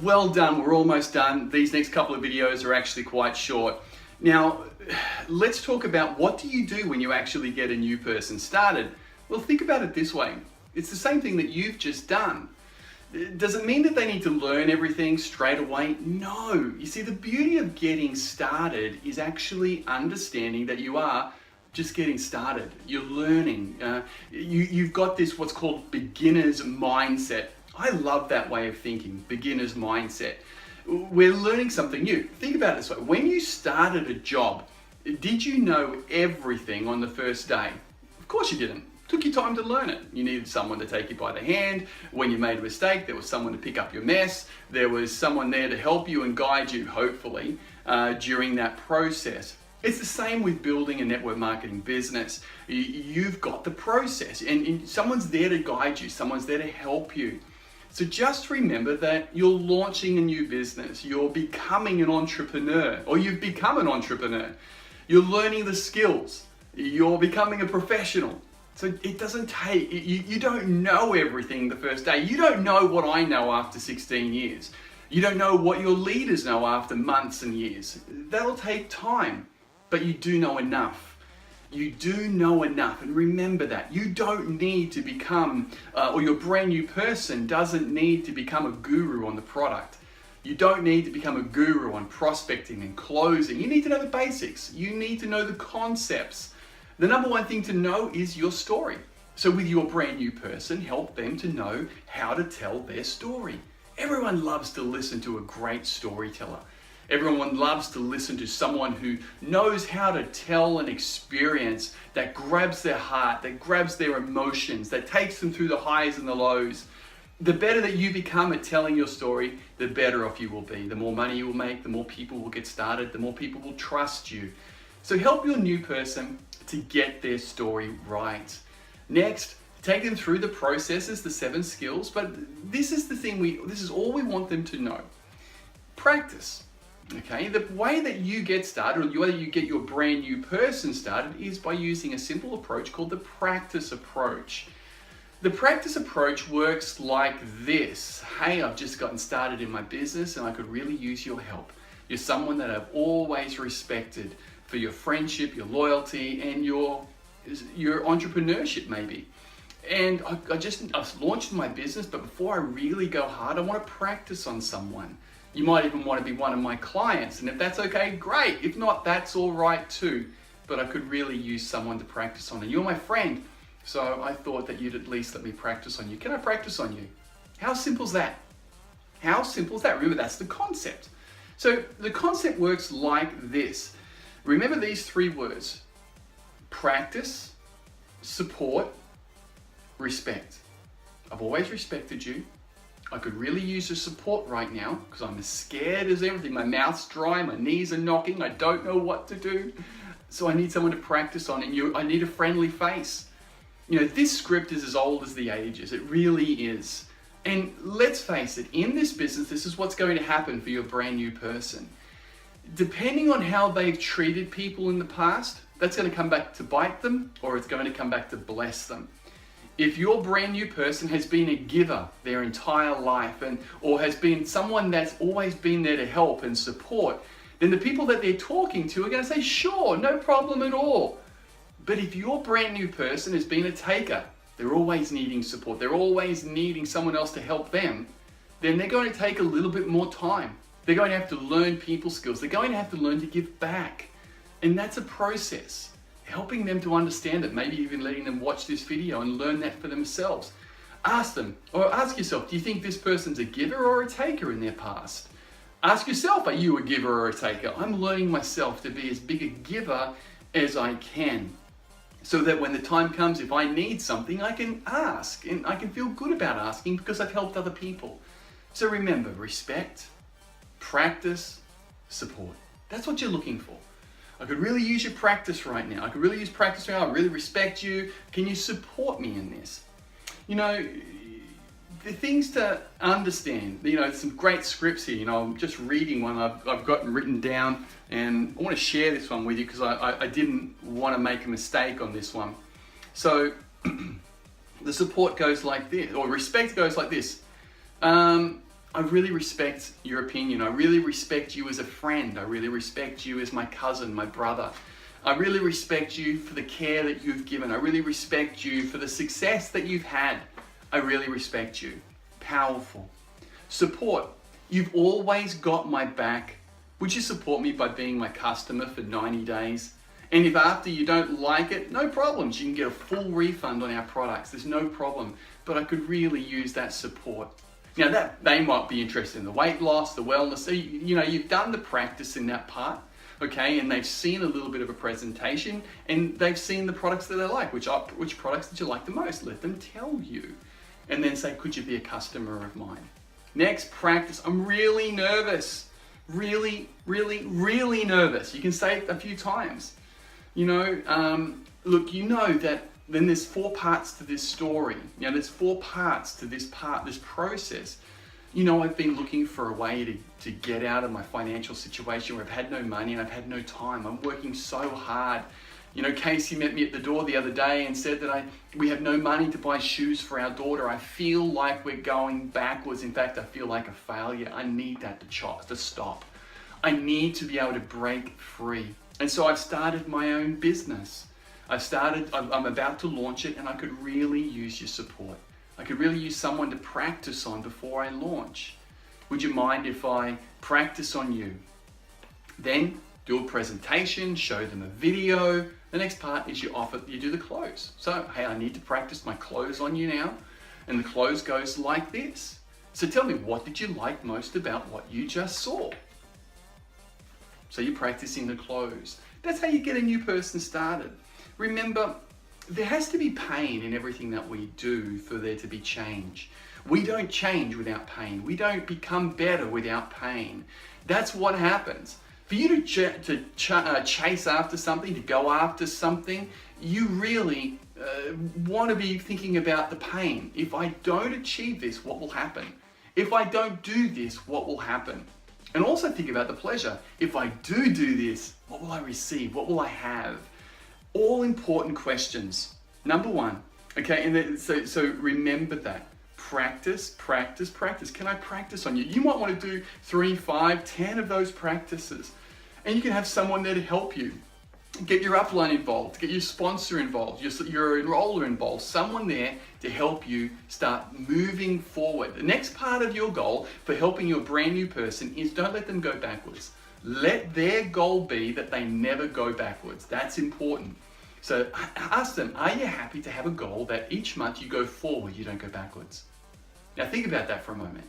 Well done, we're almost done. These next couple of videos are actually quite short. Now, let's talk about what do you do when you actually get a new person started? Well, think about it this way. It's the same thing that you've just done. Does it mean that they need to learn everything straight away? No. You see, the beauty of getting started is actually understanding that you are just getting started. You're learning. You've got this what's called beginner's mindset. I love that way of thinking, beginner's mindset. We're learning something new. Think about it this way. When you started a job, did you know everything on the first day? Of course you didn't. It took you time to learn it. You needed someone to take you by the hand. When you made a mistake, there was someone to pick up your mess. There was someone there to help you and guide you, hopefully, during that process. It's the same with building a network marketing business. You've got the process and someone's there to guide you. Someone's there to help you. So just remember that you're launching a new business. You're becoming an entrepreneur, or you've become an entrepreneur. You're learning the skills. You're becoming a professional. So it doesn't take, you don't know everything the first day. You don't know what I know after 16 years. You don't know what your leaders know after months and years. That'll take time, but you do know enough. You do know enough, and remember that. You don't need to become, or your brand new person doesn't need to become a guru on the product. You don't need to become a guru on prospecting and closing. You need to know the basics. You need to know the concepts. The number one thing to know is your story. So with your brand new person, help them to know how to tell their story. Everyone loves to listen to a great storyteller. Everyone loves to listen to someone who knows how to tell an experience that grabs their heart, that grabs their emotions, that takes them through the highs and the lows. The better that you become at telling your story, the better off you will be. The more money you will make, the more people will get started, the more people will trust you. So help your new person to get their story right. Next, take them through the processes, the 7 skills, but this is the thing, this is all we want them to know. Practice. Okay, the way that you get started, or the way that you get your brand new person started, is by using a simple approach called the practice approach. The practice approach works like this. Hey, I've just gotten started in my business and I could really use your help. You're someone that I've always respected for your friendship, your loyalty, and your entrepreneurship maybe. And I've launched my business, but before I really go hard, I want to practice on someone. You might even want to be one of my clients, and if that's okay, great. If not, that's all right too. But I could really use someone to practice on. And you're my friend, so I thought that you'd at least let me practice on you. Can I practice on you? How simple is that? How simple is that? Remember, that's the concept. So the concept works like this. Remember these 3 words: practice, support, respect. I've always respected you. I could really use your support right now because I'm as scared as everything. My mouth's dry, my knees are knocking, I don't know what to do. So I need someone to practice on, and I need a friendly face. You know, this script is as old as the ages. It really is. And let's face it, in this business, this is what's going to happen for your brand new person. Depending on how they've treated people in the past, that's going to come back to bite them, or it's going to come back to bless them. If your brand new person has been a giver their entire life, or has been someone that's always been there to help and support, then the people that they're talking to are going to say, sure, no problem at all. But if your brand new person has been a taker, they're always needing support, they're always needing someone else to help them, then they're going to take a little bit more time. They're going to have to learn people skills. They're going to have to learn to give back. And that's a process. Helping them to understand it, maybe even letting them watch this video and learn that for themselves. Ask them, or ask yourself, do you think this person's a giver or a taker in their past? Ask yourself, are you a giver or a taker? I'm learning myself to be as big a giver as I can, so that when the time comes, if I need something, I can ask, and I can feel good about asking because I've helped other people. So remember, respect, practice, support. That's what you're looking for. I could really use your practice right now. I could really use practice right now. I really respect you. Can you support me in this? You know, the things to understand, you know, some great scripts here. You know, I'm just reading one I've gotten written down, and I want to share this one with you because I didn't want to make a mistake on this one. So the support goes like this, or respect goes like this. I really respect your opinion. I really respect you as a friend. I really respect you as my cousin, my brother. I really respect you for the care that you've given. I really respect you for the success that you've had. I really respect you. Powerful. Support. You've always got my back. Would you support me by being my customer for 90 days? And if after you don't like it, no problems. You can get a full refund on our products. There's no problem. But I could really use that support. Now that they might be interested in the weight loss, the wellness. So you've done the practice in that part. Okay, and they've seen a little bit of a presentation and they've seen the products that they like. Which products did you like the most? Let them tell you. And then say, could you be a customer of mine? Next, practice. I'm really nervous. Really, really, really nervous. You can say it a few times. Look, you know that then there's 4 parts to this story. There's 4 parts to this process. I've been looking for a way to get out of my financial situation where I've had no money and I've had no time. I'm working so hard. Casey met me at the door the other day and said that we have no money to buy shoes for our daughter. I feel like we're going backwards. In fact, I feel like a failure. I need that to stop. I need to be able to break free. And so I've started my own business. I'm about to launch it and I could really use your support. I could really use someone to practice on before I launch. Would you mind if I practice on you? Then do a presentation, show them a video. The next part is you do the close. So, hey, I need to practice my close on you now. And the close goes like this. So tell me, what did you like most about what you just saw? So you're practicing the close. That's how you get a new person started. Remember, there has to be pain in everything that we do for there to be change. We don't change without pain. We don't become better without pain. That's what happens. For you to chase after something, to go after something, you really want to be thinking about the pain. If I don't achieve this, what will happen? If I don't do this, what will happen? And also think about the pleasure. If I do this, what will I receive? What will I have? All important questions. Number 1, okay, and then, so remember that. Practice, practice, practice. Can I practice on you? You might want to do 3, 5, 10 of those practices. And you can have someone there to help you. Get your upline involved, get your sponsor involved, your enroller involved, someone there to help you start moving forward. The next part of your goal for helping your brand new person is don't let them go backwards. Let their goal be that they never go backwards. That's important. So ask them, are you happy to have a goal that each month you go forward, you don't go backwards? Now think about that for a moment.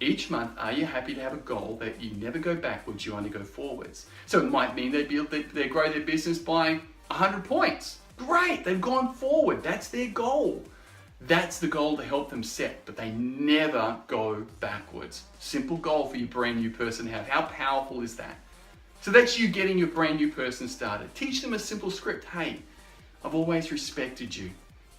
Each month, are you happy to have a goal that you never go backwards, you only go forwards? So it might mean they grow their business by 100 points. Great, they've gone forward. That's their goal. That's the goal to help them set, but they never go backwards. Simple goal for your brand new person to have. How powerful is that? So that's you getting your brand new person started. Teach them a simple script. Hey, I've always respected you.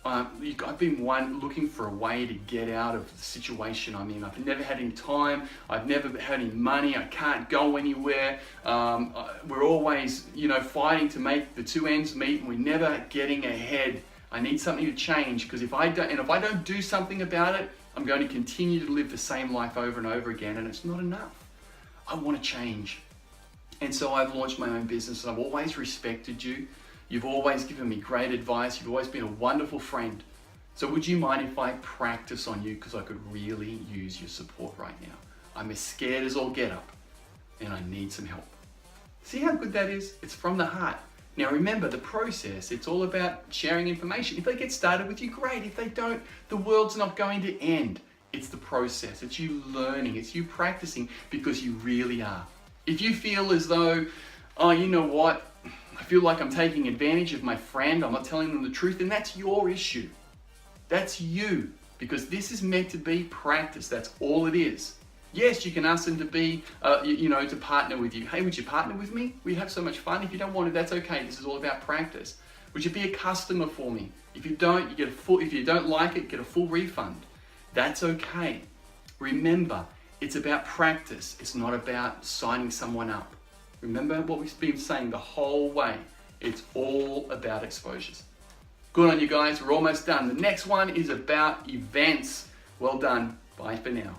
I've been looking for a way to get out of the situation I'm in. I've never had any time. I've never had any money. I can't go anywhere. We're always, fighting to make the 2 ends meet, and we're never getting ahead. I need something to change, because if I don't do something about it, I'm going to continue to live the same life over and over again, and it's not enough. I want to change. And so I've launched my own business, and I've always respected you. You've always given me great advice. You've always been a wonderful friend. So would you mind if I practice on you, because I could really use your support right now? I'm as scared as all get up, and I need some help. See how good that is? It's from the heart. Now remember, the process, it's all about sharing information. If they get started with you, great. If they don't, the world's not going to end. It's the process. It's you learning. It's you practicing, because you really are. If you feel as though, oh, you know what? I feel like I'm taking advantage of my friend, I'm not telling them the truth, then that's your issue. That's you, because this is meant to be practice. That's all it is. Yes, you can ask them to be, to partner with you. Hey, would you partner with me? We'd have so much fun. If you don't want to, that's okay. This is all about practice. Would you be a customer for me? If you don't, if you don't like it, get a full refund. That's okay. Remember, it's about practice. It's not about signing someone up. Remember what we've been saying the whole way. It's all about exposures. Good on you guys. We're almost done. The next one is about events. Well done. Bye for now.